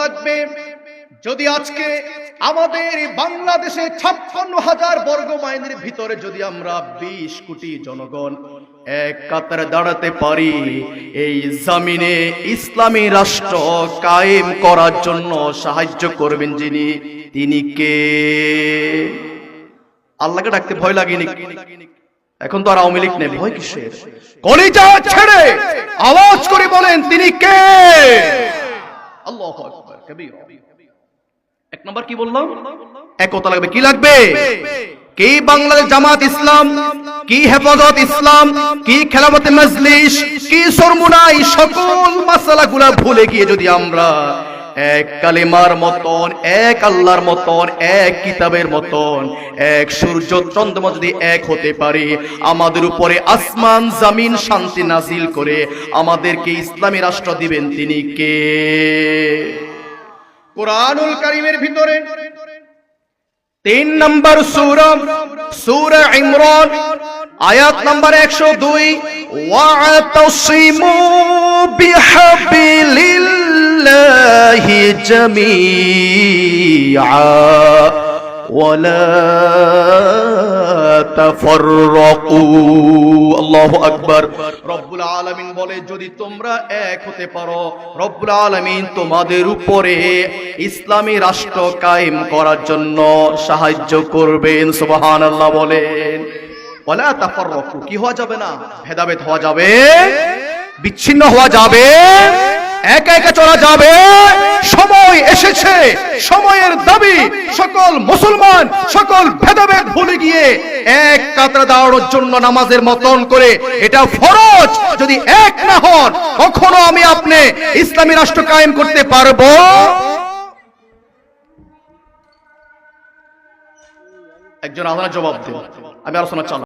লাগবে। যদি আজকে আমাদের বাংলাদেশে 56,000 বর্গ মাইলের ভিতরে যদি আমরা 20 কোটি জনগণ এক কাতারে দাঁড়াতে পারি, এই জমিনে ইসলামী রাষ্ট্র কায়েম করার জন্য সাহায্য করবেন যিনি, তিনি কে? আল্লাহকে ডাকতে ভয় লাগেনি? এখন তো আর আওয়ামী লীগ নেই, ভয় কিসের? কলিজা ছেড়ে আওয়াজ করে বলেন তিনি কে? আল্লাহু আকবার কবীরা। এক নাম্বার কি বললাম? একতা লাগবে। কি লাগবে? কি বাংলাদেশ জামাত ইসলাম, কি হেফাজত ইসলাম, কি খেলাফতে মজলিস, কি সরমুনাই, সকল মাসালাগুলা ভুলে গিয়ে যদি আমরা এক কালিমার মতন, এক আল্লাহর মতন, এক কিতাবের মতন, এক সূর্য চন্দ্র যদি এক হতে পারি, আমাদের উপরে আসমান জমিন শান্তি নাজিল করে আমাদেরকে ইসলামী রাষ্ট্র দিবেন তিনি কে? কুরআনুল কারীমের ভিতরে 3 নম্বর সূরা, সূরা ইমরান, আয়াত নম্বর 102, ওয়াতাসিমু বিহাবিলিল্লাহি জামিআ ওয়ালা তাফাররাকু। আল্লাহু আকবার। রব্বুল আলামিন বলে, যদি তোমরা এক হতে পারো, রব্বুল আলামিন তোমাদের উপরে ইসলামী রাষ্ট্র কায়েম করার জন্য সাহায্য করবেন। সুবহানাল্লাহ বলেন। ওয়ালা তাফাররাকু, কি হওয়া যাবে না? ভেদাভেদ হওয়া যাবে, বিচ্ছিন্ন হওয়া যাবে, একা একা চলা যাবে। সময় এসেছে, সময়ের দাবি, সকল মুসলমান সকল ভেদাভেদ ভুলে গিয়ে এক কাতারে দাঁড়ানোর জন্য নামাজের মতন করে, এটা ফরজ। যদি এক না হন, কখনো আমি আপনি ইসলামী রাষ্ট্র কায়েম করতে পারবো? একজন আল্লাহ জবাব দেন, আমি আলোচনা চালাবো।